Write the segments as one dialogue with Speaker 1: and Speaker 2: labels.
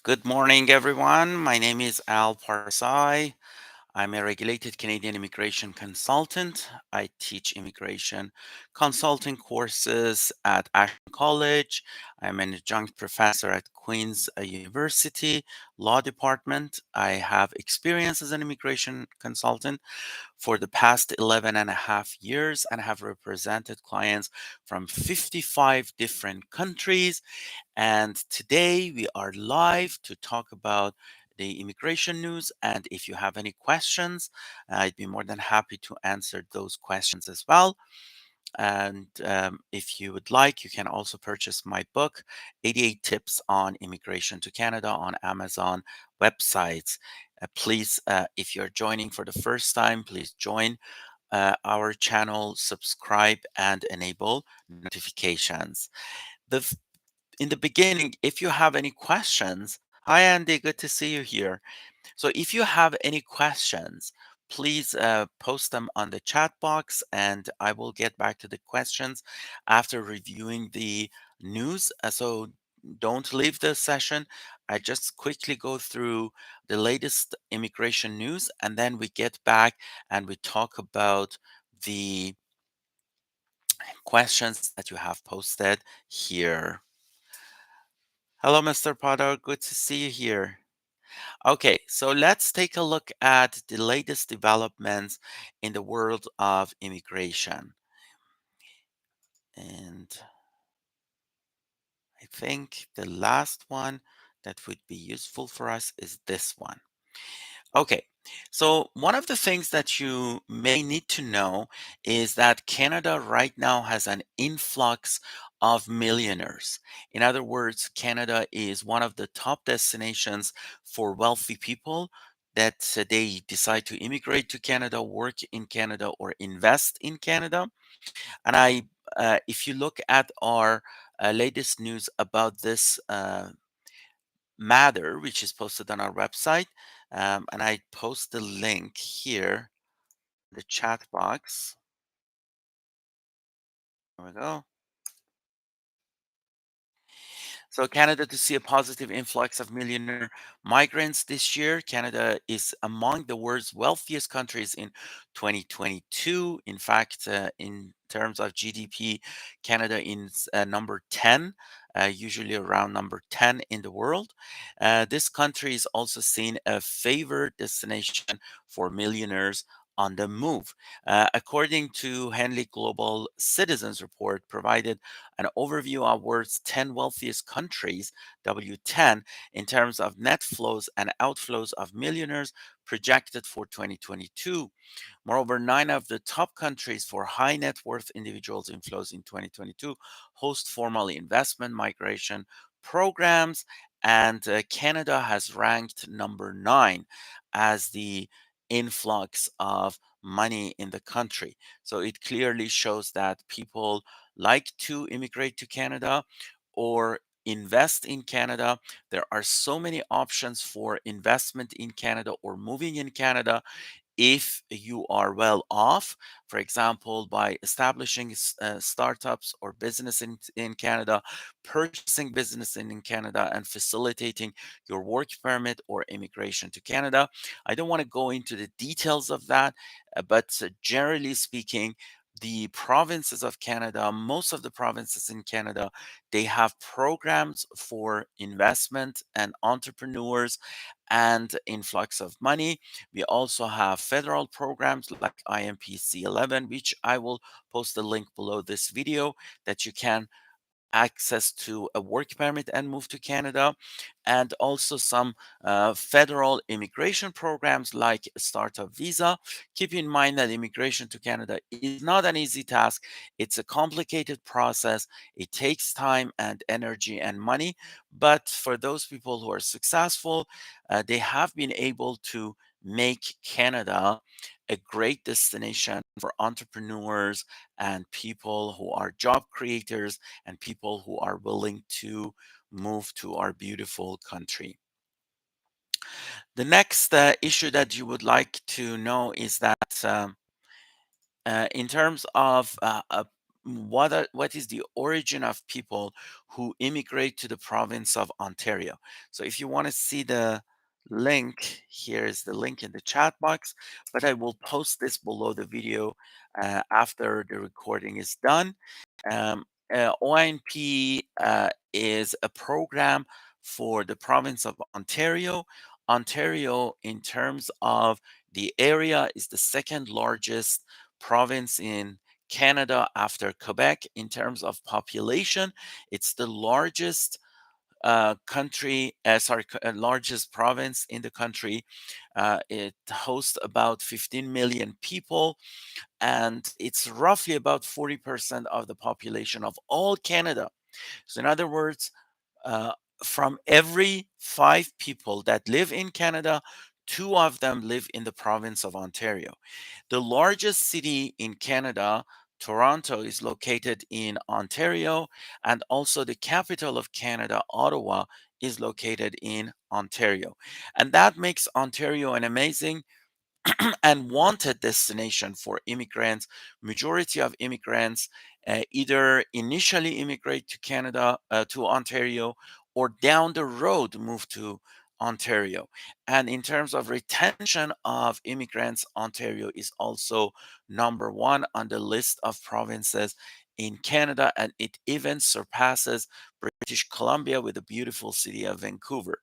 Speaker 1: Good morning, everyone. My name is Al Parsai. I'm a regulated Canadian immigration consultant. I teach immigration consulting courses at Ashton College. I'm an adjunct professor at Queen's University Law Department. I have experience as an immigration consultant for the past 11 and a half years and have represented clients from 55 different countries. And today we are live to talk about the immigration news. And if you have any questions, I'd be more than happy to answer those questions as well. And if you would like, you can also purchase my book, 88 Tips on Immigration to Canada, on Amazon websites. Please, if you're joining for the first time, please join our channel, subscribe, and enable notifications. The in the beginning, if you have any questions, hi Andy, good to see you here. So if you have any questions, please post them on the chat box and I will get back to the questions after reviewing the news. So don't leave the session. I just quickly go through the latest immigration news and then we get back and we talk about the questions that you have posted here. Hello, Mr. Potter. Good to see you here. Okay, so let's take a look at the latest developments in the world of immigration. And I think the last one that would be useful for us is this one. Okay, so one of the things that you may need to know is that Canada right now has an influx of millionaires. In other words, Canada is one of the top destinations for wealthy people that they decide to immigrate to Canada, work in Canada, or invest in Canada. And if you look at our latest news about this matter, which is posted on our website. And I post the link here, the chat box. There we go. So Canada to see a positive influx of millionaire migrants this year. Canada is among the world's wealthiest countries in 2022. In fact, in terms of GDP, Canada is number 10, usually around number 10 in the world. This country is also seen a favored destination for millionaires on the move. According to Henley Global Citizens Report, provided an overview of world's 10 wealthiest countries, W10, in terms of net flows and outflows of millionaires projected for 2022. Moreover, 9 of the top countries for high net worth individuals inflows in 2022 host formal investment migration programs, and Canada has ranked number 9 as the influx of money in the country. So it clearly shows that people like to immigrate to Canada or invest in Canada. There are so many options for investment in Canada or moving in Canada if you are well off, for example, by establishing startups or business in Canada, purchasing business in Canada, and facilitating your work permit or immigration to Canada. I don't want to go into the details of that, but generally speaking, the provinces of Canada, most of the provinces in Canada, they have programs for investment and entrepreneurs and influx of money. We also have federal programs like IMPC 11, which I will post a link below this video that you can access to a work permit and move to Canada, and also some federal immigration programs like startup visa. Keep in mind that immigration to Canada is not an easy task. It's a complicated process. It takes time and energy and money. But for those people who are successful, they have been able to make Canada a great destination for entrepreneurs and people who are job creators and people who are willing to move to our beautiful country. The next issue that you would like to know is that in terms of what is the origin of people who immigrate to the province of Ontario. So if you want to see the link, here is the link in the chat box, but I will post this below the video after the recording is done. Um, ONIPP is a program for the province of Ontario. Ontario, in terms of the area, is the second largest province in Canada after Quebec in terms of population. It's the largest largest province in the country. It hosts about 15 million people, and it's roughly about 40% of the population of all Canada. So, in other words, uh, from every five people that live in Canada, two of them live in the province of Ontario. The largest city in Canada, Toronto, is located in Ontario, and also the capital of Canada, Ottawa, is located in Ontario. And that makes Ontario an amazing and wanted destination for immigrants. Majority of immigrants either initially immigrate to Canada, to Ontario, or down the road move to Ontario. And in terms of retention of immigrants, Ontario is also number one on the list of provinces in Canada, and it even surpasses British Columbia with the beautiful city of Vancouver.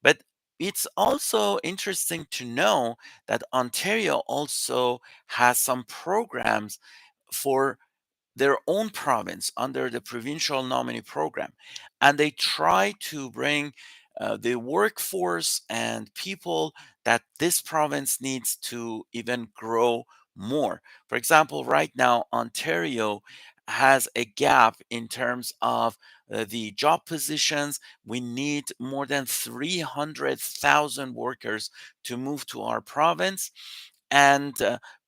Speaker 1: But it's also interesting to know that Ontario also has some programs for their own province under the provincial nominee program. And they try to bring the workforce and people that this province needs to even grow more. For example, right now, Ontario has a gap in terms of the job positions. We need more than 300,000 workers to move to our province. And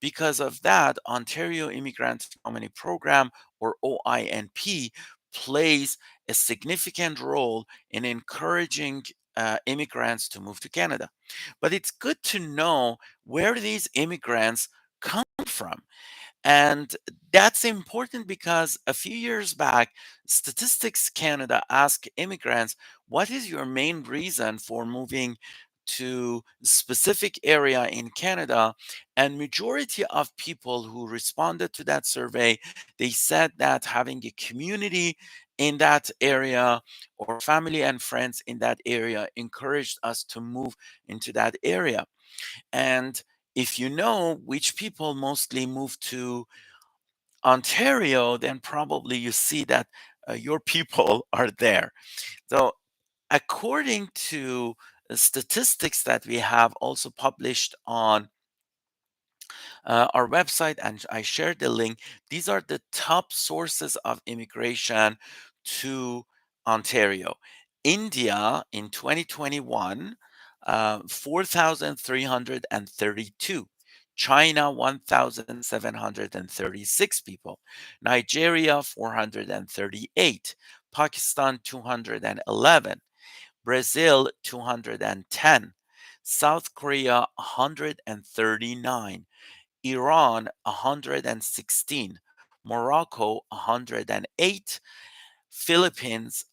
Speaker 1: because of that, Ontario Immigrant Nominee Program, or OINP, plays a significant role in encouraging immigrants to move to Canada. But it's good to know where these immigrants come from. And that's important because a few years back, Statistics Canada asked immigrants, what is your main reason for moving to specific area in Canada? And majority of people who responded to that survey, they said that having a community in that area or family and friends in that area encouraged us to move into that area. And if you know which people mostly move to Ontario, then probably you see that your people are there. So, according to statistics that we have also published on our website, and I shared the link, these are the top sources of immigration to Ontario. India in 2021, 4,332. China, 1,736 people. Nigeria, 438. Pakistan, 211. Brazil, 210. South Korea, 139. Iran, 116. Morocco, 108. Philippines,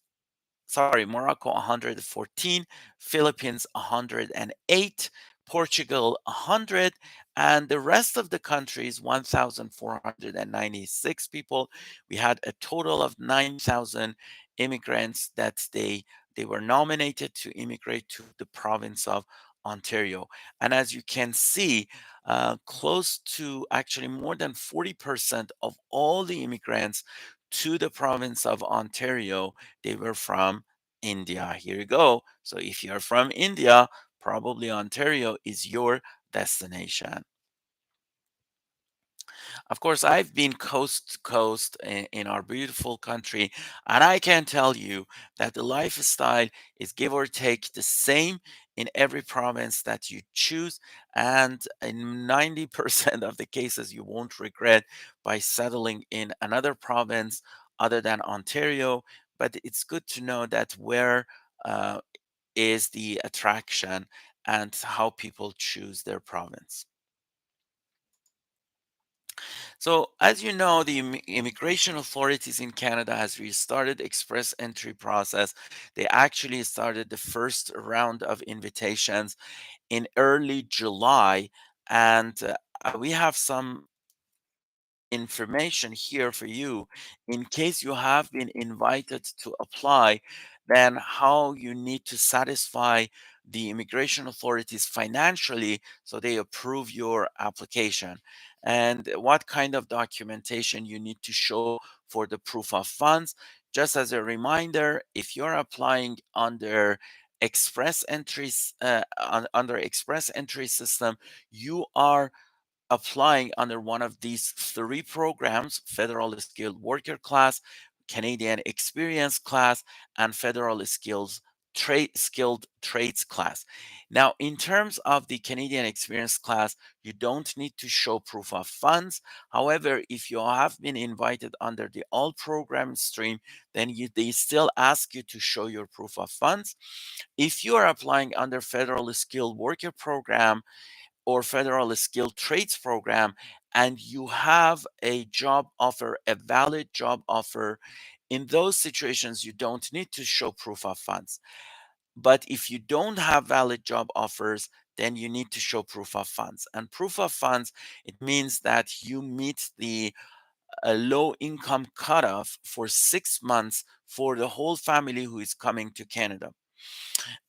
Speaker 1: Morocco 114, Philippines 108, Portugal 100, and the rest of the countries 1,496 people. We had a total of 9,000 immigrants that they were nominated to immigrate to the province of Ontario. And as you can see, close to actually more than 40% of all the immigrants to the province of Ontario, they were from India. Here you go. So if you're from India, probably Ontario is your destination. Of course, I've been coast to coast in our beautiful country, and I can tell you that the lifestyle is give or take the same in every province that you choose. And in 90% of the cases, you won't regret by settling in another province other than Ontario. But it's good to know that where uh, is the attraction and how people choose their province. So, as you know, the immigration authorities in Canada has restarted express entry process. They actually started the first round of invitations in early July, and we have some information here for you in case you have been invited to apply, then how you need to satisfy the immigration authorities financially so they approve your application, and what kind of documentation you need to show for the proof of funds. Just as a reminder, if you're applying under express entries under express entry system, you are applying under one of these three programs: federal skilled worker class, Canadian experience class, and federal skilled trades class. Now, in terms of the Canadian experience class, you don't need to show proof of funds. However, if you have been invited under the all program stream, then they still ask you to show your proof of funds. If you are applying under federal skilled worker program or federal skilled trades program, and you have a job offer, a valid job offer, in those situations you don't need to show proof of funds. But if you don't have valid job offers, then you need to show proof of funds. And proof of funds, it means that you meet the low income cutoff for 6 months for the whole family who is coming to Canada.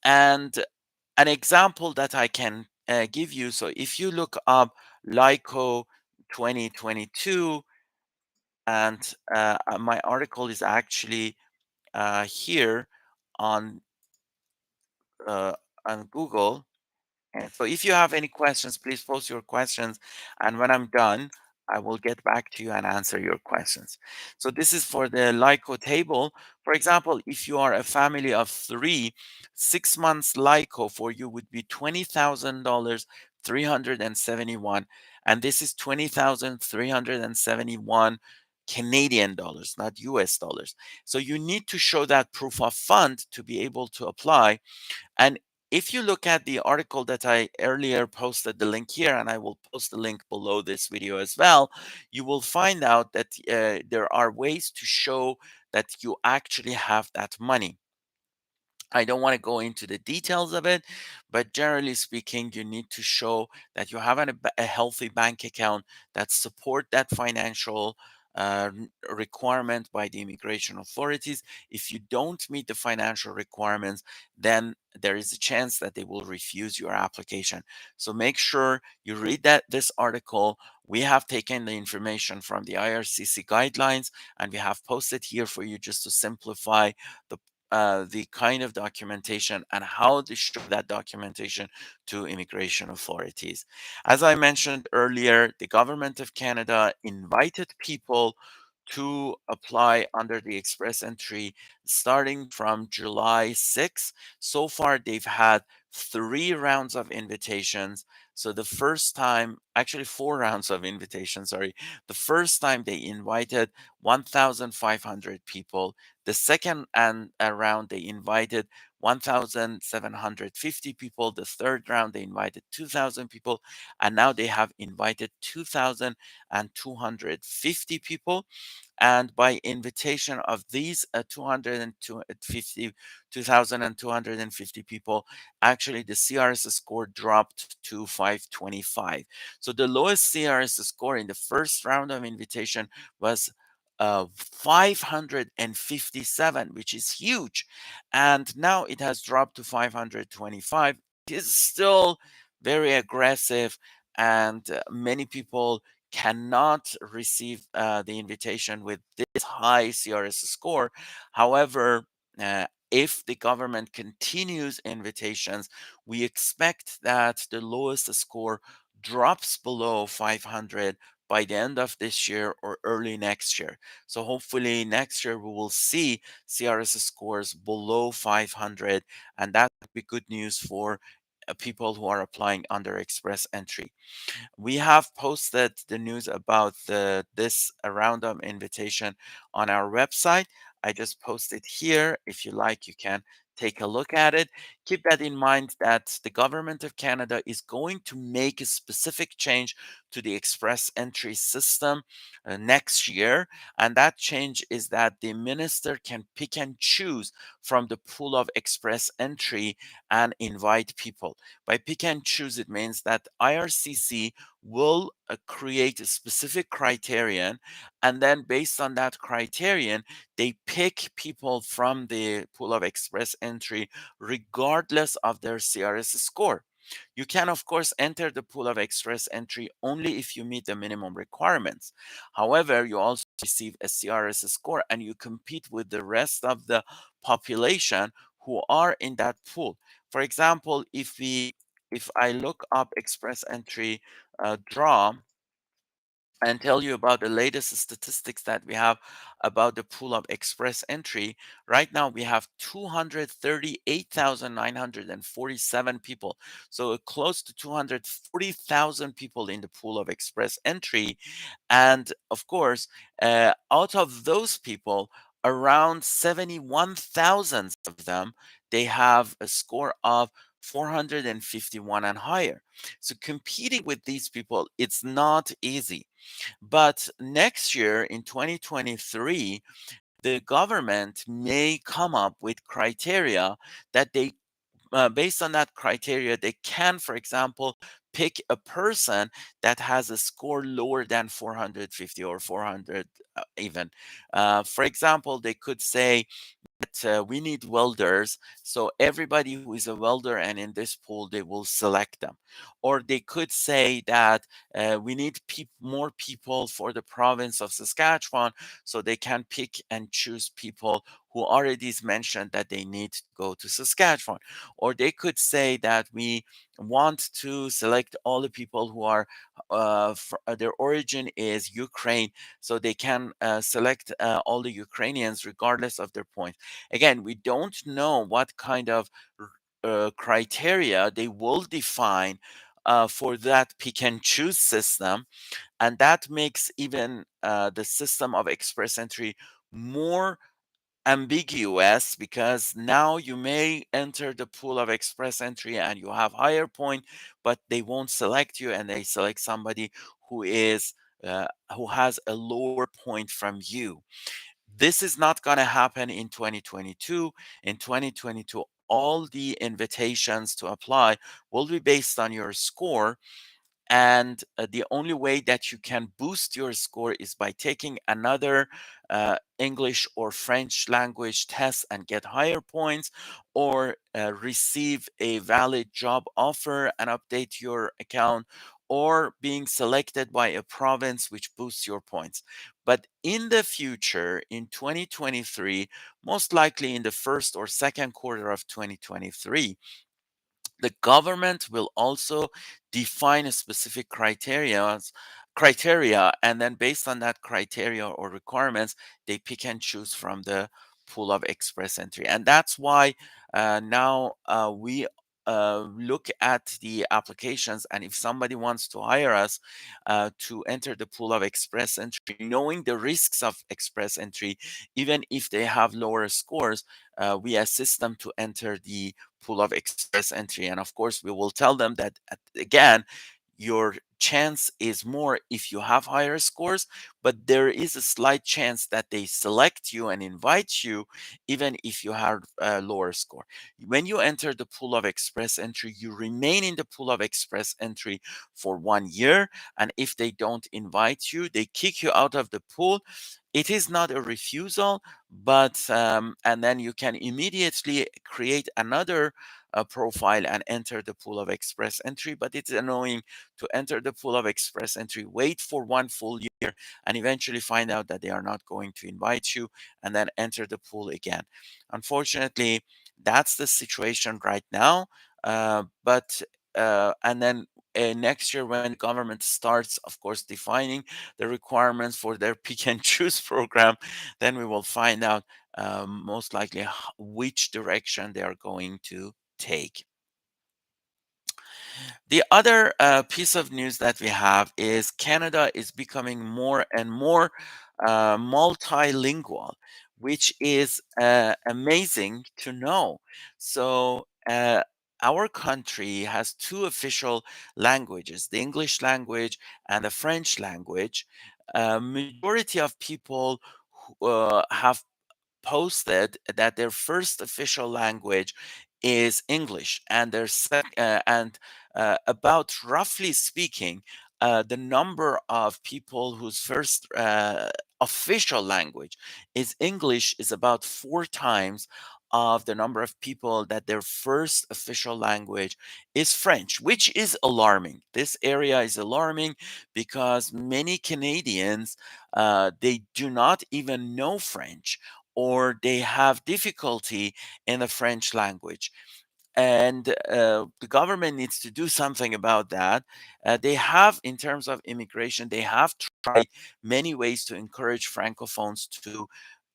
Speaker 1: And an example that I can give you, so if you look up LICO 2022, and my article is actually here on uh, on Google. And so if you have any questions, please post your questions. And when I'm done, I will get back to you and answer your questions. So this is for the LICO table. For example, if you are a family of three, 6 months LICO for you would be $20,000, 371. And this is 20,371 Canadian dollars, not US dollars. So you need to show that proof of fund to be able to apply. And if you look at the article that I earlier posted the link here, and I will post the link below this video as well, you will find out that there are ways to show that you actually have that money. I don't want to go into the details of it, but generally speaking, you need to show that you have a healthy bank account that support that financial requirement by the immigration authorities. If you don't meet the financial requirements, then there is a chance that they will refuse your application. So make sure you read this article. We have taken the information from the IRCC guidelines, and we have posted here for you just to simplify the the kind of documentation and how to show that documentation to immigration authorities. As I mentioned earlier, the government of Canada invited people to apply under the express entry starting from July 6th. So far, they've had 3 rounds of invitations. So the first time, actually 4 rounds of invitations, sorry. The first time they invited 1,500 people. The second round, they invited 1,750 people. The third round, they invited 2,000 people. And now they have invited 2,250 people. And by invitation of these 2,250 people, actually the CRS score dropped to 525. So the lowest CRS score in the first round of invitation was 557, which is huge. And now it has dropped to 525. It is still very aggressive, and many people cannot receive the invitation with this high CRS score. However, if the government continues invitations, we expect that the lowest score drops below 500 by the end of this year or early next year. So hopefully next year we will see CRS scores below 500, and that would be good news for people who are applying under express entry. We have posted the news about this roundup invitation on our website. I just posted here. If you like, you can take a look at it. Keep that in mind that the government of Canada is going to make a specific change to the express entry system next year. And that change is that the minister can pick and choose from the pool of express entry and invite people. By pick and choose, it means that IRCC will create a specific criterion, and then based on that criterion, they pick people from the pool of express entry regardless of their CRS score. You can, of course, enter the pool of express entry only if you meet the minimum requirements. However, you also receive a CRS score and you compete with the rest of the population who are in that pool. For example, if I look up express entry draw and tell you about the latest statistics that we have about the pool of express entry. Right now, we have 238,947 people. So close to 240,000 people in the pool of express entry. And of course, out of those people, around 71,000 of them, they have a score of 451 and higher. So competing with these people, it's not easy. But next year in 2023, the government may come up with criteria that based on that criteria, they can, for example, pick a person that has a score lower than 450 or 400 even. For example, they could say, we need welders. So everybody who is a welder and in this pool, they will select them. Or they could say that we need more people for the province of Saskatchewan. So they can pick and choose people who already is mentioned that they need to go to Saskatchewan. Or they could say that we want to select all the people who are their origin is Ukraine, so they can select all the Ukrainians regardless of their point. Again, we don't know what kind of criteria they will define for that pick and choose system, and that makes even the system of express entry more ambiguous, because now you may enter the pool of express entry and you have higher point, but they won't select you and they select somebody who is who has a lower point from you. This is not going to happen in 2022. In 2022, all the invitations to apply will be based on your score, and the only way that you can boost your score is by taking another English or French language test and get higher points, or receive a valid job offer and update your account, or being selected by a province which boosts your points. But in the future, in 2023, most likely in the first or second quarter of 2023, the government will also define a specific criteria, and then based on that criteria or requirements, they pick and choose from the pool of express entry. And that's why now we look at the applications, and if somebody wants to hire us to enter the pool of express entry, knowing the risks of express entry, even if they have lower scores, we assist them to enter the pool of express entry. And of course, we will tell them that, again, your chance is more if you have higher scores, but there is a slight chance that they select you and invite you even if you have a lower score. When you enter the pool of express entry, you remain in the pool of express entry for 1 year. And if they don't invite you, they kick you out of the pool. It is not a refusal, but and then you can immediately create another profile and enter the pool of express entry. But it's annoying to enter the pool of express entry, wait for 1 full year, and eventually find out that they are not going to invite you, and then enter the pool again. Unfortunately, that's the situation right now. But and then next year, when the government starts, of course, defining the requirements for their pick and choose program, then we will find out most likely which direction they are going to take. The other piece of news that we have is Canada is becoming more and more multilingual. which is amazing to know. So, our country has two official languages, the English language and the French language. Majority of people who, have posted that their first official language is English, and about roughly speaking, the number of people whose first official language is English is about four times of the number of people that their first official language is French, which is alarming. This area is alarming because many Canadians they do not even know French, or they have difficulty in the French language. And the government needs to do something about that. They have, in terms of immigration, they have tried many ways to encourage Francophones to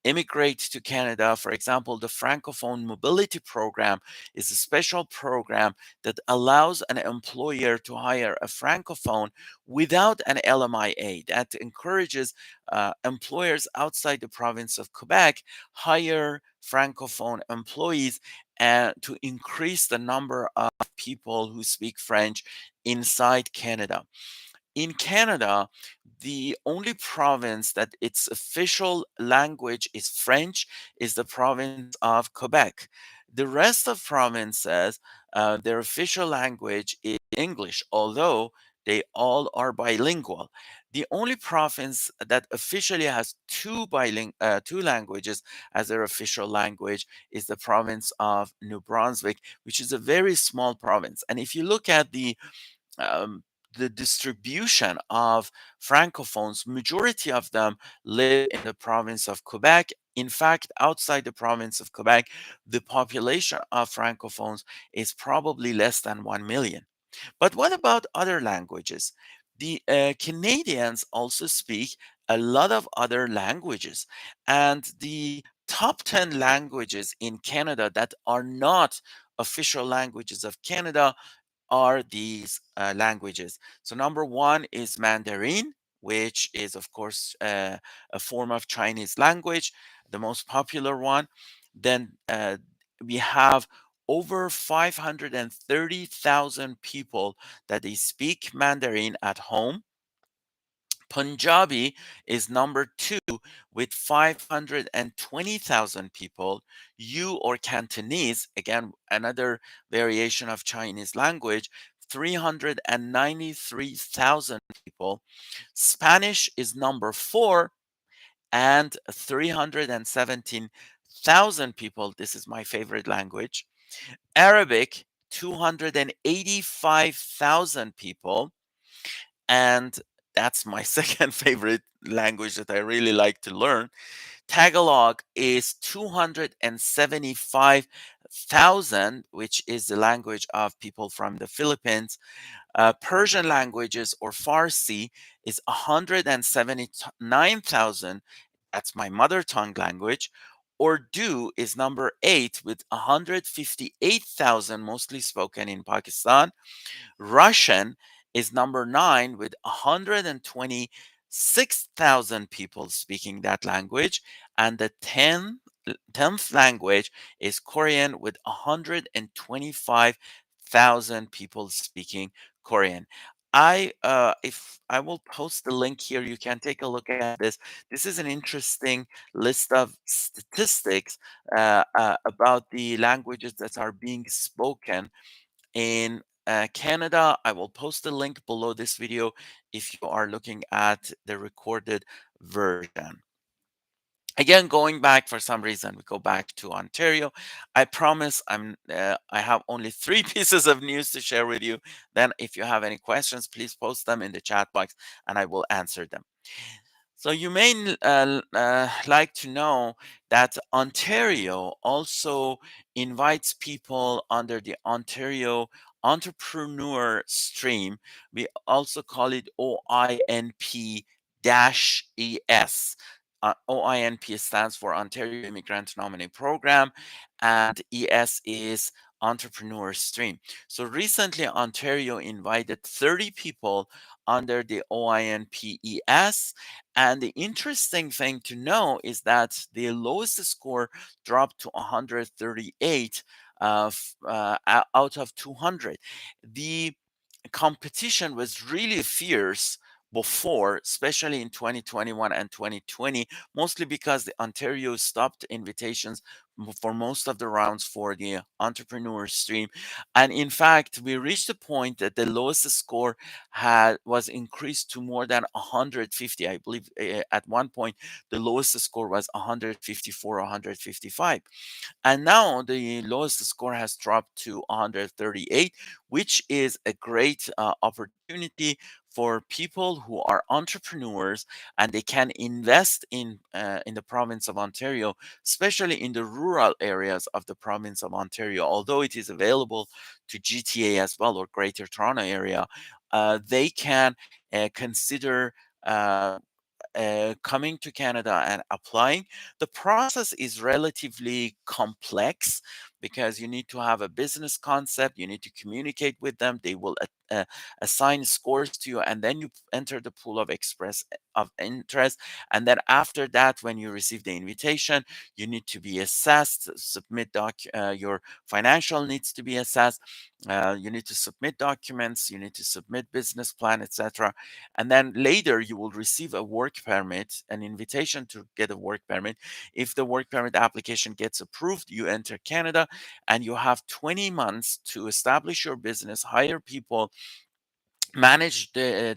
Speaker 1: immigrate to Canada. For example, the Francophone Mobility Program is a special program that allows an employer to hire a Francophone without an LMIA. That encourages employers outside the province of Quebec hire Francophone employees and to increase the number of people who speak French inside Canada. In Canada, the only province that its official language is French is the province of Quebec. The rest of provinces, their official language is English, although they all are bilingual. The only province that officially has two languages as their official language is the province of New Brunswick, which is a very small province. And if you look at um, the distribution of francophones, majority of them live in the province of Quebec. In fact, outside the province of Quebec, the population of francophones is probably less than 1 million. But what about other languages? The Canadians also speak a lot of other languages, and the top 10 languages in Canada that are not official languages of Canada are these languages. So, number one is Mandarin, which is, of course, a form of Chinese language, the most popular one. Then we have over 530,000 people that they speak Mandarin at home. Punjabi is number two with 520,000 people. You or Cantonese, again, another variation of Chinese language, 393,000 people. Spanish is number four and 317,000 people. This is my favorite language. Arabic, 285,000 people. And that's my second favorite language that I really like to learn. Tagalog is 275,000, which is the language of people from the Philippines. Persian languages, or Farsi, is 179,000. That's my mother tongue language. Urdu is number eight with 158,000, mostly spoken in Pakistan. Russian is number nine with 126,000 people speaking that language. And the 10th language is Korean with 125,000 people speaking Korean. If I will post the link here, you can take a look at this. This is an interesting list of statistics about the languages that are being spoken in Canada. I will post the link below this video if you are looking at the recorded version. Again, going back for some reason, we go back to Ontario. I promise I have only three pieces of news to share with you. Then, if you have any questions, please post them in the chat box and I will answer them. So you may like to know that Ontario also invites people under the Ontario Entrepreneur Stream. We also call it OINP-ES. OINP stands for Ontario Immigrant Nominee Program, and ES is entrepreneur stream. So recently, Ontario invited 30 people under the OINPES. And the interesting thing to know is that the lowest score dropped to 138 out of 200. The competition was really fierce before, especially in 2021 and 2020, mostly because the Ontario stopped invitations for most of the rounds for the entrepreneur stream. And in fact, we reached a point that the lowest score had was increased to more than 150. I believe at one point the lowest score was 154 or 155. And now the lowest score has dropped to 138, which is a great opportunity for people who are entrepreneurs and they can invest in the province of Ontario, especially in the rural areas of the province of Ontario. Although it is available to GTA as well, or Greater Toronto area, they can consider. Coming to Canada and applying. The process is relatively complex because you need to have a business concept, you need to communicate with them, they will assign scores to you, and then you enter the pool of express of interest. And then after that, when you receive the invitation, you need to be assessed, submit your financial needs to be assessed. You need to submit documents, you need to submit business plan, etc. And then later you will receive a work permit, an invitation to get a work permit. If the work permit application gets approved, you enter Canada and you have 20 months to establish your business, hire people, manage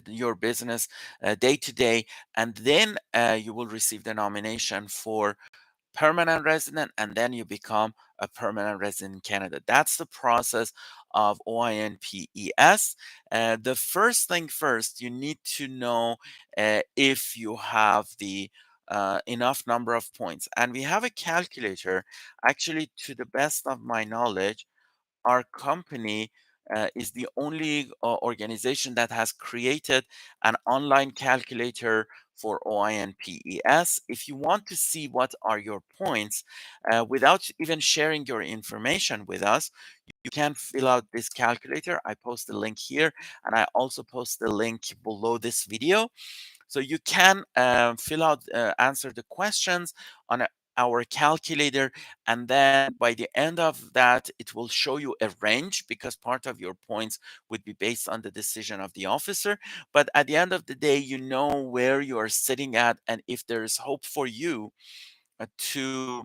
Speaker 1: your business day to day, and then you will receive the nomination for permanent resident, and then you become a permanent resident in Canada. That's the process of OINPES. The first thing first, you need to know if you have the enough number of points. And we have a calculator. Actually, to the best of my knowledge, our company is the only organization that has created an online calculator for OINPES. If you want to see what are your points without even sharing your information with us, you can fill out this calculator. I post the link here, and I also post the link below this video. So you can answer the questions on our calculator, and then by the end of that, it will show you a range because part of your points would be based on the decision of the officer. But at the end of the day, you know where you are sitting at, and if there is hope for you to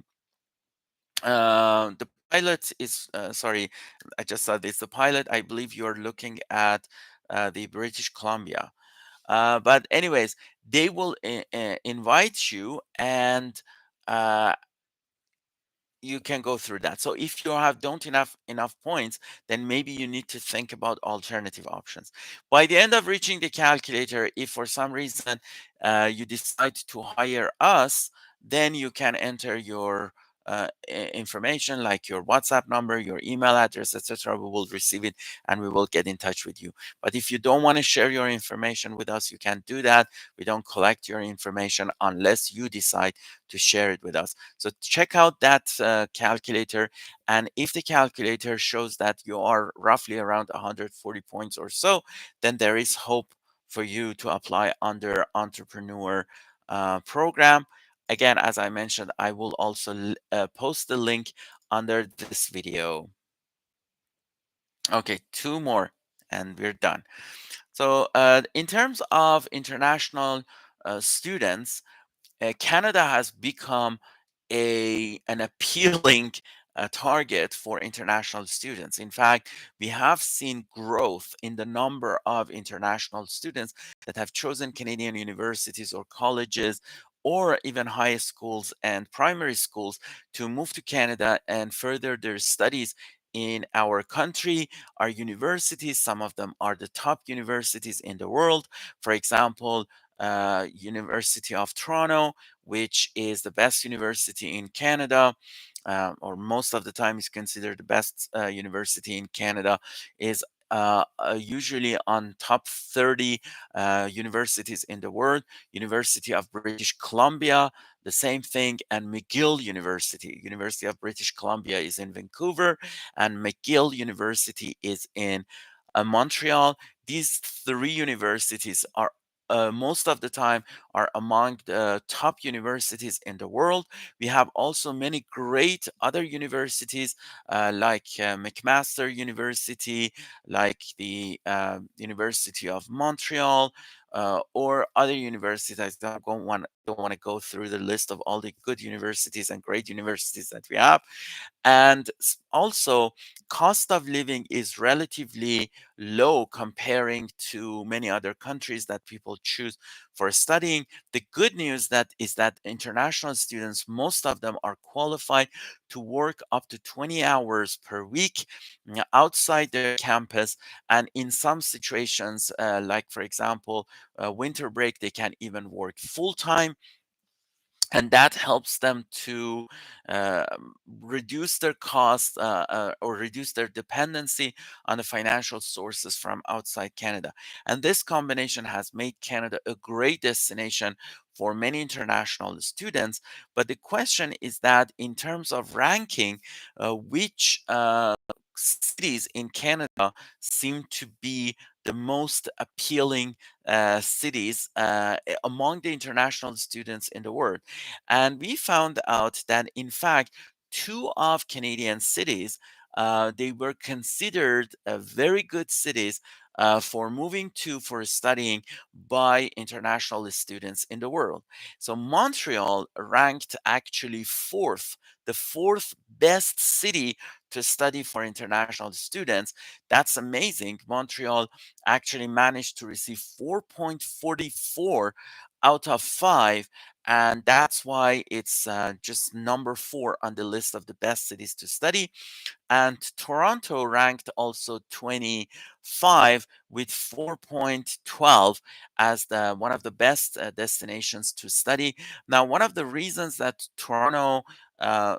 Speaker 1: the pilot is sorry, I just saw this. The pilot, I believe you're looking at the British Columbia. But anyways, they will invite you, and uh, you can go through that. So if you have don't enough points, then maybe you need to think about alternative options. By the end of reaching the calculator, if for some reason you decide to hire us, then you can enter your information like your WhatsApp number, your email address, etc. We will receive it and we will get in touch with you. But if you don't want to share your information with us, you can't do that. We don't collect your information unless you decide to share it with us. So check out that calculator. And if the calculator shows that you are roughly around 140 points or so, then there is hope for you to apply under entrepreneur program. Again, as I mentioned, I will also post the link under this video. Okay, two more and we're done. So in terms of international students, Canada has become an appealing target for international students. In fact, we have seen growth in the number of international students that have chosen Canadian universities or colleges or even high schools and primary schools to move to Canada and further their studies in our country. Our universities, some of them are the top universities in the world. For example, University of Toronto, which is the best university in Canada, or most of the time is considered the best university in Canada, is usually on top 30 universities in the world. University of British Columbia, the same thing, and McGill University. University of British Columbia is in Vancouver, and McGill University is in Montreal. These three universities are most of the time are among the top universities in the world. We have also many great other universities like McMaster University, like the University of Montreal, or other universities. I don't want to go through the list of all the good universities and great universities that we have. And also, cost of living is relatively low comparing to many other countries that people choose for studying. The good news that is that international students, most of them are qualified to work up to 20 hours per week outside their campus. And in some situations, like for example, winter break, they can even work full time, and that helps them to reduce their costs, or reduce their dependency on the financial sources from outside Canada. And this combination has made Canada a great destination for many international students. But the question is that in terms of ranking, which cities in Canada seem to be the most appealing cities among the international students in the world. And we found out that, in fact, two of Canadian cities, they were considered very good cities for moving to for studying by international students in the world. So Montreal ranked actually fourth, the fourth best city to study for international students. That's amazing. Montreal actually managed to receive 4.44 out of 5, and that's why it's just number 4 on the list of the best cities to study. And Toronto ranked also 25 with 4.12 as the one of the best destinations to study. Now, one of the reasons that Toronto uh,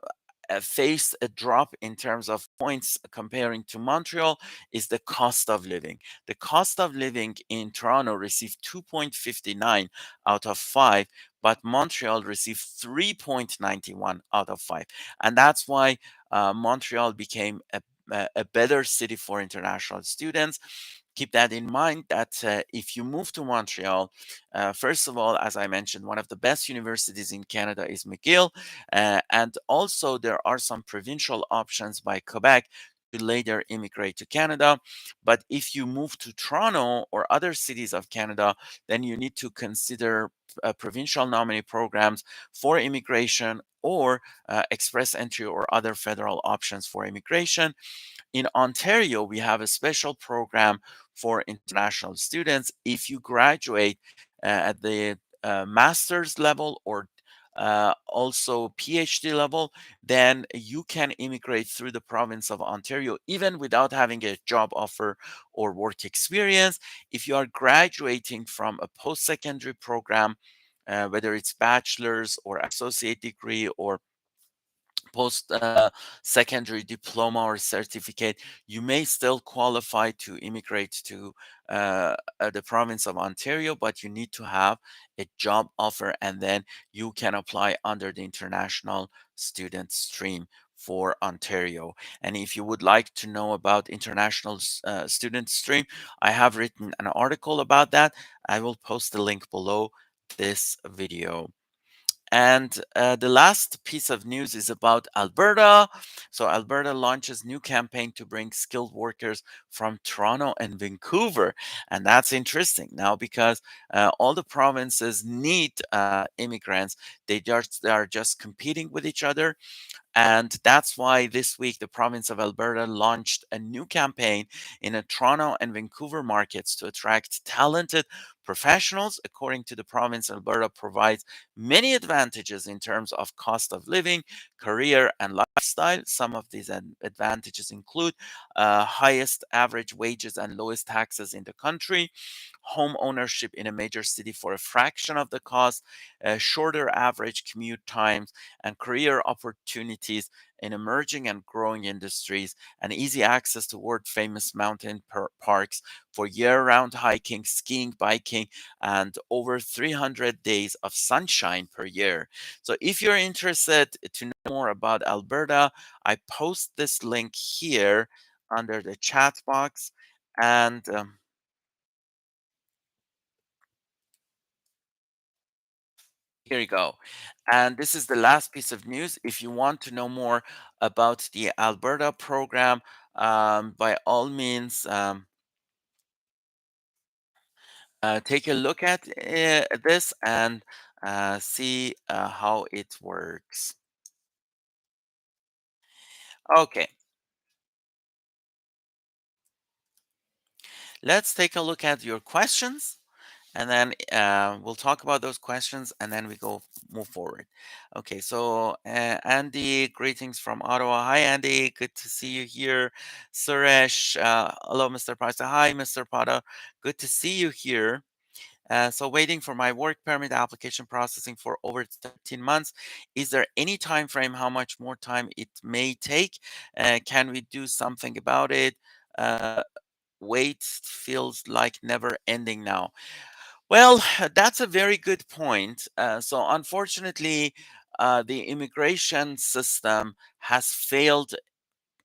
Speaker 1: faced a drop in terms of points comparing to Montreal is the cost of living. The cost of living in Toronto received 2.59 out of 5, but Montreal received 3.91 out of 5. And that's why Montreal became a better city for international students. Keep that in mind that if you move to Montreal, first of all, as I mentioned, one of the best universities in Canada is McGill. And also, there are some provincial options by Quebec to later immigrate to Canada. But if you move to Toronto or other cities of Canada, then you need to consider provincial nominee programs for immigration, or express entry or other federal options for immigration. In Ontario, we have a special program for international students. If you graduate at the master's level, or also PhD level, then you can immigrate through the province of Ontario even without having a job offer or work experience. If you are graduating from a post-secondary program, whether it's bachelor's or associate degree or post secondary diploma or certificate, you may still qualify to immigrate to the province of Ontario, but you need to have a job offer, and then you can apply under the international student stream for Ontario. And if you would like to know about international student stream, I have written an article about that. I will post the link below this video. And the last piece of news is about Alberta. So Alberta launches new campaign to bring skilled workers from Toronto and Vancouver, and that's interesting now because all the provinces need immigrants. They are just competing with each other, and that's why this week the province of Alberta launched a new campaign in the Toronto and Vancouver markets to attract talented professionals. According to the province, Alberta provides many advantages in terms of cost of living, career, and lifestyle. Some of these advantages include highest average wages and lowest taxes in the country, home ownership in a major city for a fraction of the cost, shorter average commute times, and career opportunities in emerging and growing industries, and easy access to world famous mountain parks for year round hiking, skiing, biking, and over 300 days of sunshine per year. So, if you're interested to know more about Alberta, I post this link here under the chat box. And here you go. And this is the last piece of news. If you want to know more about the Alberta program, by all means, take a look at this and see how it works. Okay, let's take a look at your questions. And then we'll talk about those questions and then we go move forward. Okay, so Andy, greetings from Ottawa. Hi, Andy. Good to see you here. Suresh, hello, Mr. Parsai. Hi, Mr. Pada. Good to see you here. So waiting for my work permit application processing for over 13 months. Is there any time frame how much more time it may take? Can we do something about it? Uh, Wait feels like never ending now. Well, that's a very good point. So, unfortunately, the immigration system has failed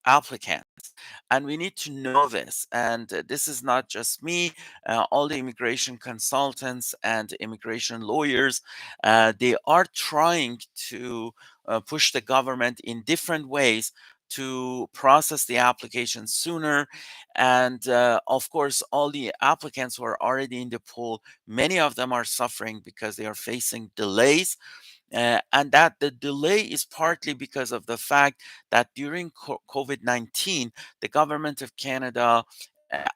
Speaker 1: applicants. And we need to know this. And this is not just me, all the immigration consultants and immigration lawyers, they are trying to push the government in different ways to process the application sooner. And of course, all the applicants who are already in the pool, many of them are suffering because they are facing delays, and that the delay is partly because of the fact that during COVID 19, the government of Canada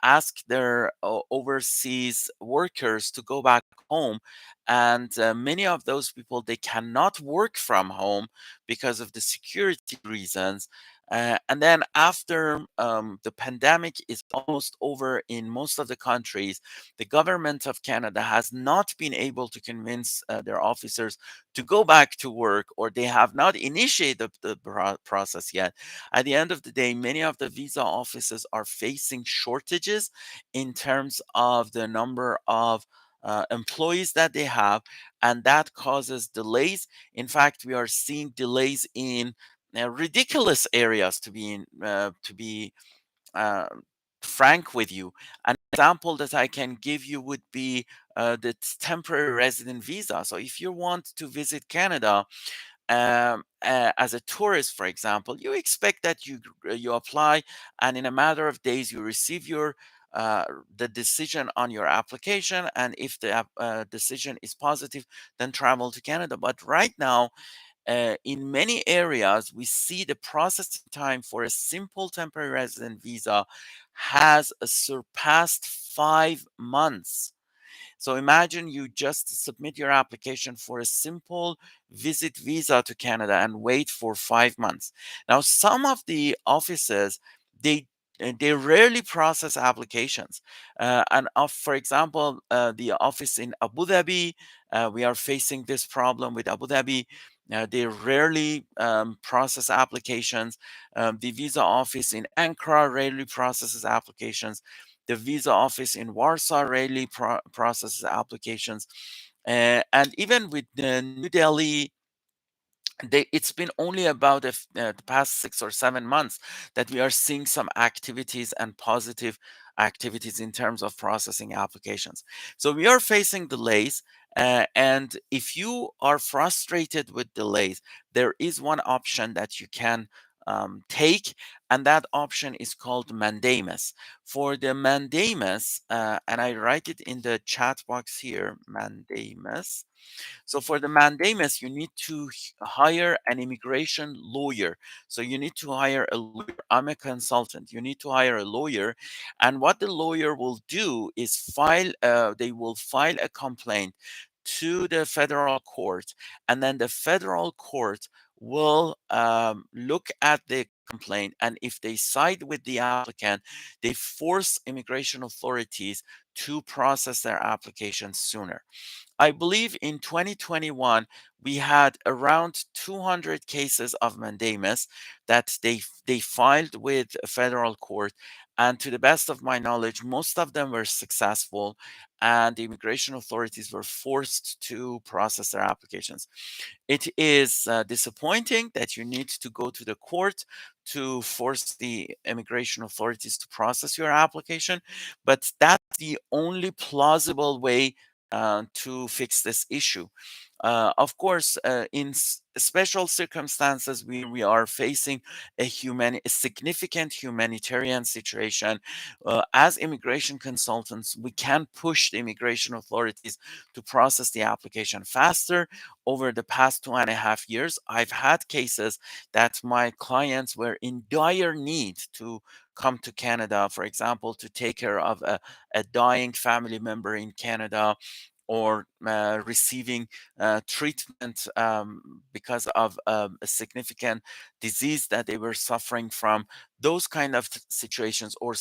Speaker 1: asked their overseas workers to go back home. And many of those people, they cannot work from home because of the security reasons. And then after the pandemic is almost over in most of the countries, the government of Canada has not been able to convince their officers to go back to work, or they have not initiated the process yet. At the end of the day, many of the visa offices are facing shortages in terms of the number of employees that they have, and that causes delays. In fact, we are seeing delays in ridiculous areas. To be uh, frank with you, an example that I can give you would be the temporary resident visa. So if you want to visit Canada as a tourist, for example, you expect that you apply, and in a matter of days you receive your uh, the decision on your application, and if the decision is positive, then travel to Canada. But right now, in many areas, we see the processing time for a simple temporary resident visa has surpassed 5 months. So imagine you just submit your application for a simple visit visa to Canada and wait for 5 months. Now, some of the offices, they they rarely process applications. For example, the office in Abu Dhabi, we are facing this problem with Abu Dhabi. They rarely process applications. The visa office in Ankara rarely processes applications. The visa office in Warsaw rarely processes applications. And even with the New Delhi, it's been only about the past 6 or 7 months that we are seeing some activities and positive activities in terms of processing applications. So we are facing delays. And if you are frustrated with delays, there is one option that you can take, and that option is called Mandamus. For the Mandamus, and I write it in the chat box here, Mandamus. So for the mandamus, you need to hire an immigration lawyer. So you need to hire a lawyer. I'm a consultant. You need to hire a lawyer, and what the lawyer will do is they will file a complaint to the federal court, and then the federal court will look at the complaint, and if they side with the applicant, they force immigration authorities to process their applications sooner. I believe in 2021 we had around 200 cases of mandamus that they filed with a federal court, and to the best of my knowledge, most of them were successful, and the immigration authorities were forced to process their applications. It is disappointing that you need to go to the court to force the immigration authorities to process your application, but that's the only plausible way to fix this issue. Of course, in special circumstances, we are facing a significant humanitarian situation. As immigration consultants, we can push the immigration authorities to process the application faster. Over the past 2.5 years, I've had cases that my clients were in dire need to come to Canada, for example, to take care of a dying family member in Canada, or receiving treatment because of a significant disease that they were suffering from. Those kind of situations, or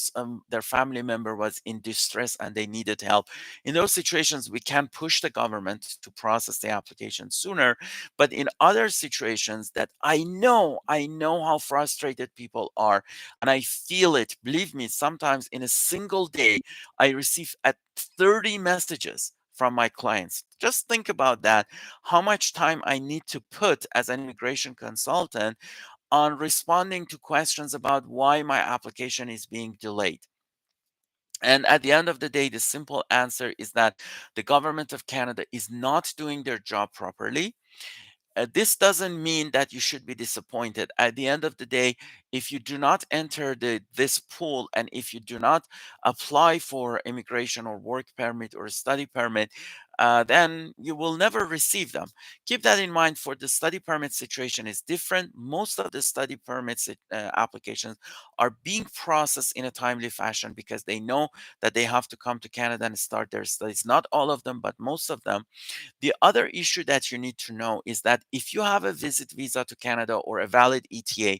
Speaker 1: their family member was in distress and they needed help. In those situations, we can push the government to process the application sooner. But in other situations that I know how frustrated people are, and I feel it. Believe me, sometimes in a single day, I receive at 30 messages from my clients. Just think about that. How much time I need to put as an immigration consultant on responding to questions about why my application is being delayed. And at the end of the day, the simple answer is that the government of Canada is not doing their job properly. This doesn't mean that you should be disappointed. At the end of the day, if you do not enter this pool, and if you do not apply for immigration or work permit or study permit, then you will never receive them. Keep that in mind. For the study permit situation is different. Most of the study permits applications are being processed in a timely fashion because they know that they have to come to Canada and start their studies. Not all of them, but most of them. The other issue that you need to know is that if you have a visit visa to Canada or a valid ETA,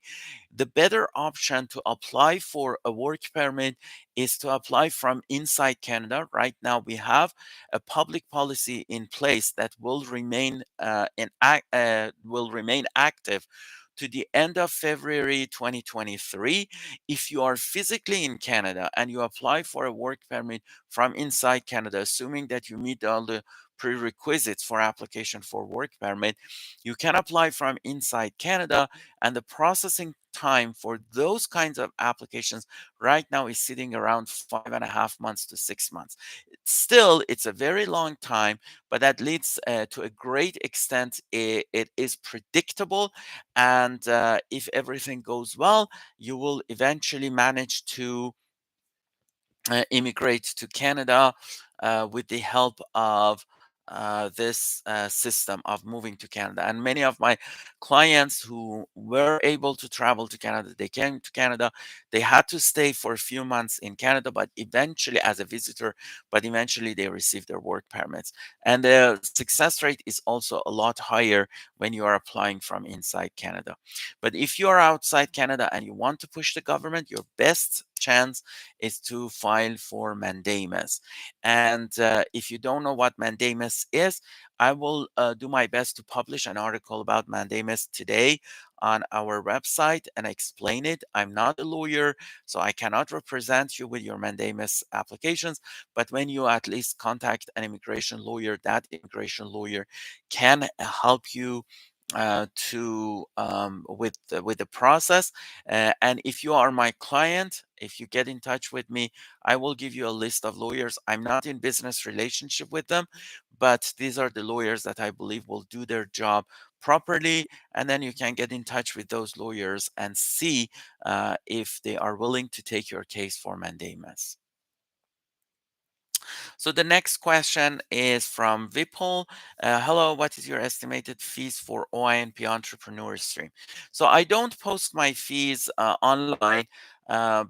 Speaker 1: the better option to apply for a work permit is to apply from inside Canada. Right now, we have a public policy in place that will remain active to the end of February 2023. If you are physically in Canada and you apply for a work permit from inside Canada, assuming that you meet all the prerequisites for application for work permit, you can apply from inside Canada, and the processing time for those kinds of applications right now is sitting around 5.5 months to 6 months. Still, it's a very long time, but that leads to a great extent. It is predictable, and if everything goes well, you will eventually manage to immigrate to Canada with the help of this system of moving to Canada. And many of my clients who were able to travel to Canada, they came to Canada, they had to stay for a few months in Canada, but eventually as a visitor, but eventually they received their work permits. And the success rate is also a lot higher when you are applying from inside Canada. But if you are outside Canada and you want to push the government, your best chance is to file for mandamus. And if you don't know what mandamus is, I will do my best to publish an article about mandamus today on our website and explain it. I'm not a lawyer, so I cannot represent you with your mandamus applications. But when you at least contact an immigration lawyer, that immigration lawyer can help you with the process. And if you are my client, if you get in touch with me, I will give you a list of lawyers. I'm not in business relationship with them, but these are the lawyers that I believe will do their job properly. And then you can get in touch with those lawyers and see if they are willing to take your case for mandamus. So the next question is from Vipul. Hello, what is your estimated fees for OINP Entrepreneur Stream? So I don't post my fees online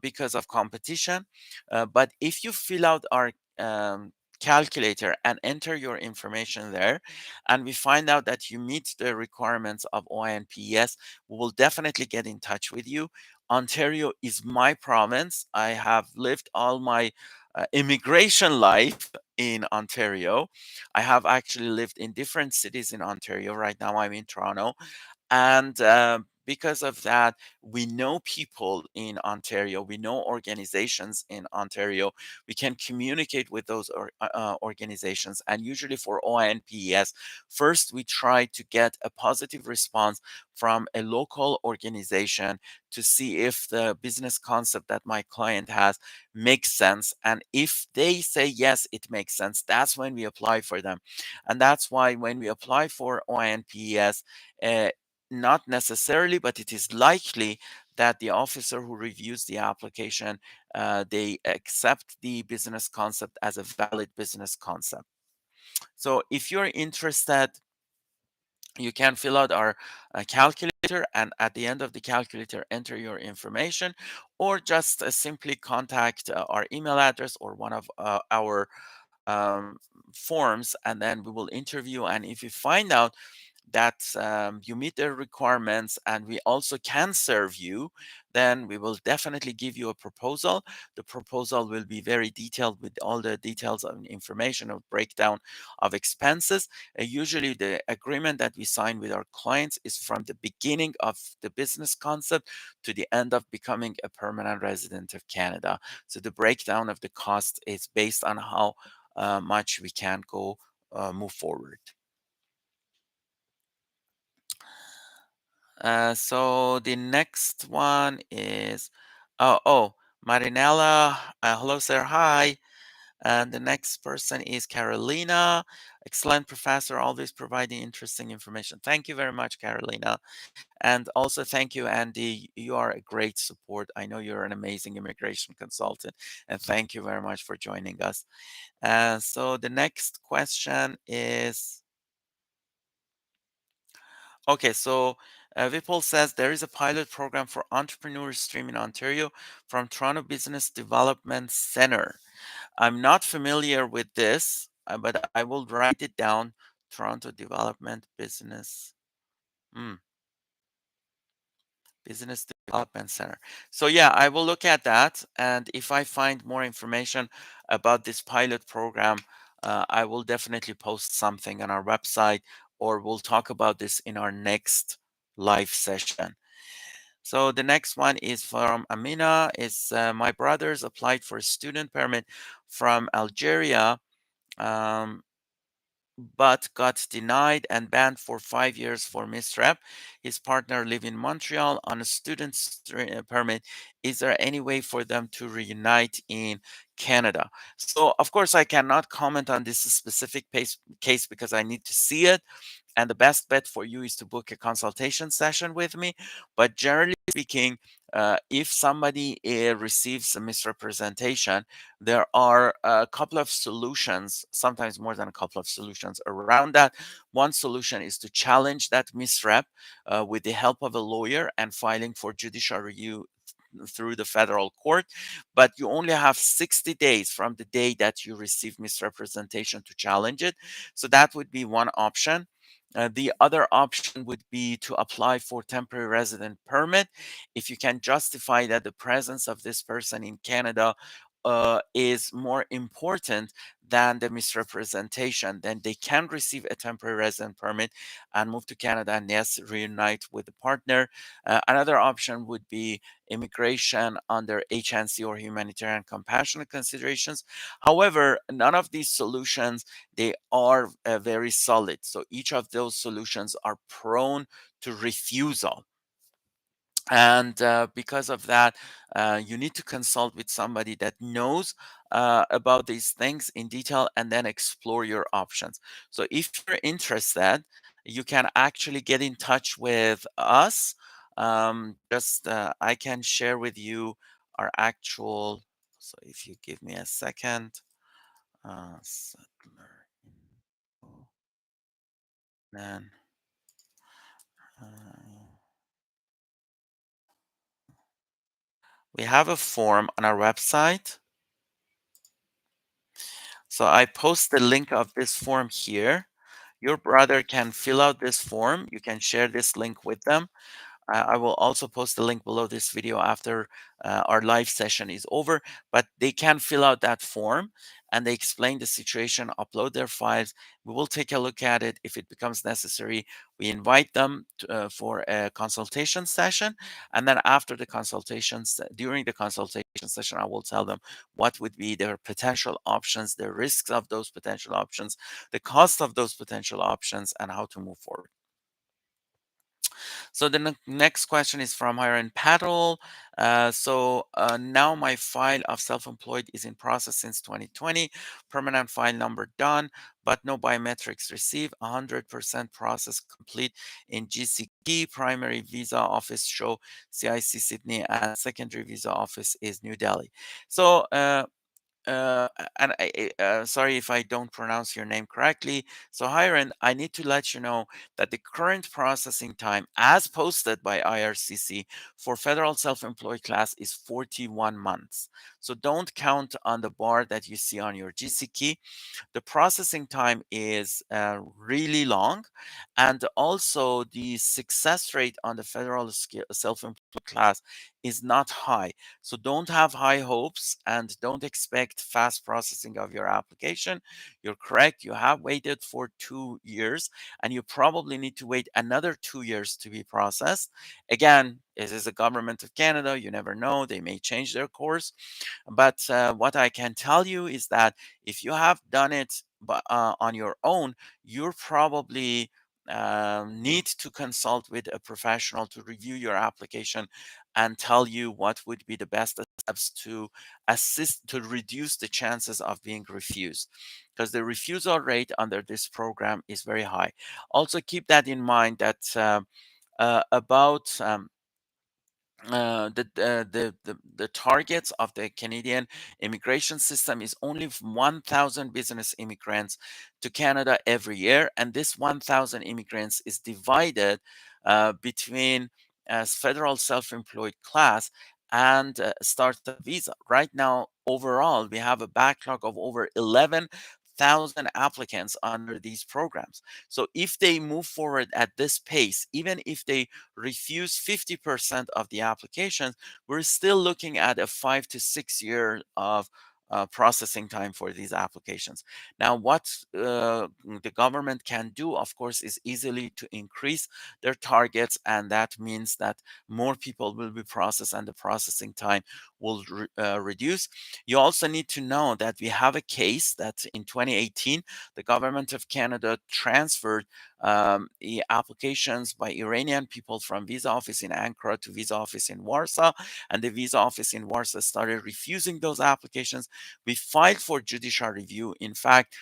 Speaker 1: because of competition. But if you fill out our calculator and enter your information there, and we find out that you meet the requirements of OINP, yes, we will definitely get in touch with you. Ontario is my province. I have lived all my immigration life in Ontario. I have actually lived in different cities in Ontario. Right now, I'm in Toronto. And because of that, we know people in Ontario, we know organizations in Ontario. We can communicate with those organizations. And usually for ONPES, first we try to get a positive response from a local organization to see if the business concept that my client has makes sense. And if they say yes, it makes sense, that's when we apply for them. And that's why when we apply for ONPES, not necessarily, but it is likely that the officer who reviews the application, they accept the business concept as a valid business concept. So if you're interested, you can fill out our calculator, and at the end of the calculator, enter your information, or just simply contact our email address or one of our um, forms, and then we will interview. And if you find out that you meet the requirements and we also can serve you, then we will definitely give you a proposal. The proposal will be very detailed with all the details and information of breakdown of expenses. Usually the agreement that we sign with our clients is from the beginning of the business concept to the end of becoming a permanent resident of Canada. So the breakdown of the cost is based on how much we can go move forward. So the next one is, Marinella. Hello, sir. Hi. And the next person is Carolina. Excellent professor, always providing interesting information. Thank you very much, Carolina. And also thank you, Andy. You are a great support. I know you're an amazing immigration consultant. And thank you very much for joining us. So the next question is, okay, so Vipul says there is a pilot program for entrepreneur stream in Ontario from Toronto Business Development Center. I'm not familiar with this, but I will write it down. Toronto Development Business. Hmm. Business Development Center. So yeah, I will look at that, and if I find more information about this pilot program, I will definitely post something on our website, or we'll talk about this in our next live session. So the next one is from Amina. Is my brothers applied for a student permit from Algeria. Um, but got denied and banned for 5 years for misrep. His partner live in Montreal on a student permit. Is there any way for them to reunite in Canada? So, of course, I cannot comment on this specific case because I need to see it. And the best bet for you is to book a consultation session with me. But generally speaking, if somebody receives a misrepresentation, there are a couple of solutions, sometimes more than a couple of solutions around that. One solution is to challenge that misrep with the help of a lawyer and filing for judicial review through the federal court, but you only have 60 days from the day that you receive misrepresentation to challenge it. So that would be one option. The other option would be to apply for temporary resident permit. If you can justify that the presence of this person in Canada is more important than the misrepresentation, then they can receive a temporary resident permit and move to Canada and yes, reunite with the partner. Another option would be immigration under HNC or humanitarian compassionate considerations. However, none of these solutions, they are very solid. So each of those solutions are prone to refusal. And because of that, you need to consult with somebody that knows about these things in detail and then explore your options. So if you're interested, you can actually get in touch with us. Just I can share with you our actual. So if you give me a second, settler info, then uh, we have a form on our website. So I post the link of this form here. Your brother can fill out this form. You can share this link with them. I will also post the link below this video after our live session is over, but they can fill out that form and they explain the situation, upload their files. We will take a look at it. If it becomes necessary, we invite them for a consultation session. And then after the consultations, during the consultation session, I will tell them what would be their potential options, the risks of those potential options, the cost of those potential options, and how to move forward. So the next question is from Hiren Paddle. Now my file of self-employed is in process since 2020. Permanent file number done, but no biometrics received. 100% process complete in GCK. Primary visa office show CIC Sydney and secondary visa office is New Delhi. So and sorry if I don't pronounce your name correctly. So, Hiren, I need to let you know that the current processing time, as posted by IRCC for federal self-employed class, is 41 months. So, don't count on the bar that you see on your GC key. The processing time is really long, and also the success rate on the federal self-employed class is not high. So don't have high hopes and don't expect fast processing of your application. You're correct. You have waited for 2 years, and you probably need to wait another 2 years to be processed. Again, this is the government of Canada. You never know. They may change their course. But what I can tell you is that if you have done it on your own, you're probably need to consult with a professional to review your application and tell you what would be the best steps to assist to reduce the chances of being refused, because the refusal rate under this program is very high. Also keep that in mind that about the targets of the Canadian immigration system is only 1,000 business immigrants to Canada every year, and this 1,000 immigrants is divided between federal self-employed class and startup visa. Right now, overall, we have a backlog of over 11,000 applicants under these programs. So if they move forward at this pace, even if they refuse 50% of the applications, we're still looking at a 5 to 6 year of processing time for these applications. Now, what the government can do, of course, is easily to increase their targets, and that means that more people will be processed and the processing time will reduce. You also need to know that we have a case that in 2018, the government of Canada transferred the applications by Iranian people from visa office in Ankara to visa office in Warsaw, and the visa office in Warsaw started refusing those applications. We filed for judicial review. In fact,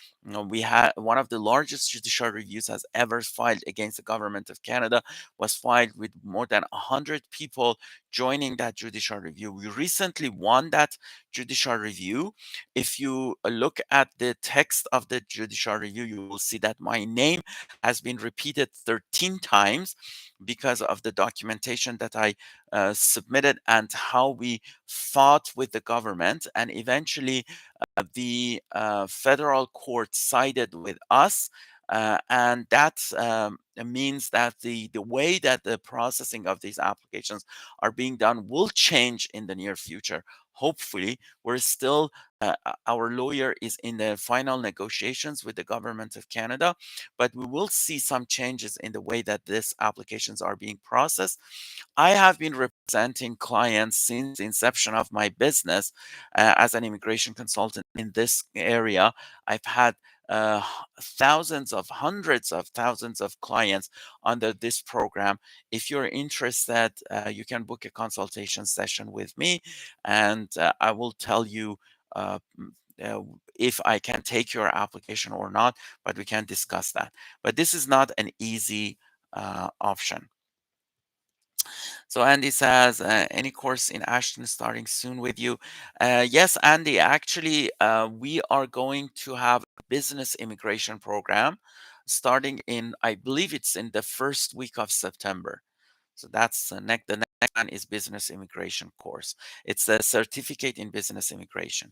Speaker 1: we had one of the largest judicial reviews has ever filed against the government of Canada, was filed with more than 100 people joining that judicial review. We recently won that judicial review. If you look at the text of the judicial review, you will see that my name has been repeated 13 times because of the documentation that I submitted and how we fought with the government. And eventually, the federal court sided with us. And that means that the way that the processing of these applications are being done will change in the near future. Hopefully, we're still, our lawyer is in the final negotiations with the government of Canada, but we will see some changes in the way that these applications are being processed. I have been representing clients since the inception of my business as an immigration consultant in this area. I've had thousands of hundreds of thousands of clients under this program. If you're interested, you can book a consultation session with me, and I will tell you uh, if I can take your application or not, but we can discuss that. But this is not an easy option. So Andy says, any course in Ashton starting soon with you? Yes, Andy, actually, we are going to have a business immigration program starting in, I believe it's in the first week of September. So that's the next one is business immigration course. It's a certificate in business immigration.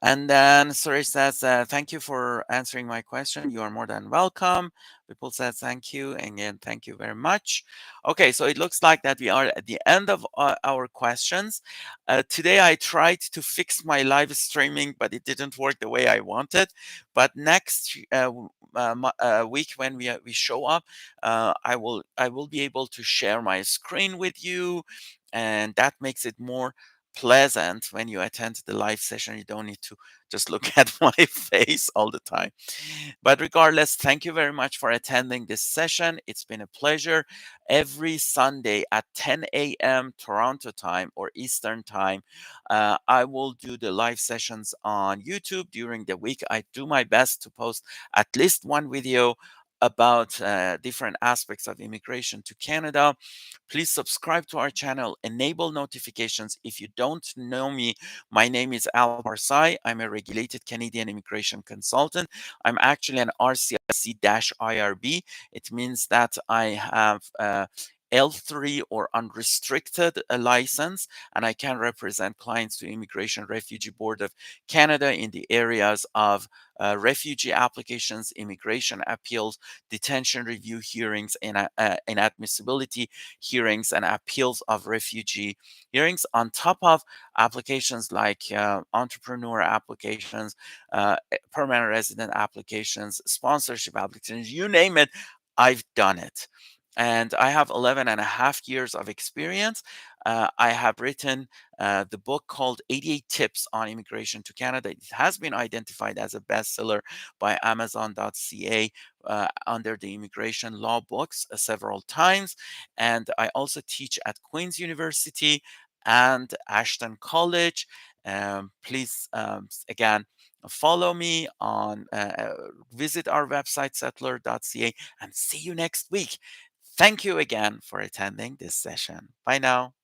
Speaker 1: And then Suresh says, thank you for answering my question. You are more than welcome. People said thank you. And again, thank you very much. Okay, so it looks like that we are at the end of our questions. Today I tried to fix my live streaming, but it didn't work the way I wanted. But next week when we show up, I will be able to share my screen with you, and that makes it more pleasant when you attend the live session. You don't need to just look at my face all the time. But regardless, thank you very much for attending this session. It's been a pleasure. Every Sunday at 10 a.m. Toronto time or Eastern time, I will do the live sessions on YouTube during the week. I do my best to post at least one video about different aspects of immigration to Canada. Please subscribe to our channel, enable notifications. If you don't know me, my name is Al Parsai. I'm a regulated Canadian immigration consultant. I'm actually an RCIC-IRB. It means that I have L3 or unrestricted license, and I can represent clients to Immigration Refugee Board of Canada in the areas of refugee applications, immigration appeals, detention review hearings, and inadmissibility hearings and appeals of refugee hearings, on top of applications like entrepreneur applications, permanent resident applications, sponsorship applications, you name it, I've done it. And I have 11 and a half years of experience. I have written the book called 88 Tips on Immigration to Canada. It has been identified as a bestseller by Amazon.ca under the immigration law books several times. And I also teach at Queen's University and Ashton College. Please, again, follow me on, visit our website, settler.ca, and see you next week. Thank you again for attending this session. Bye now.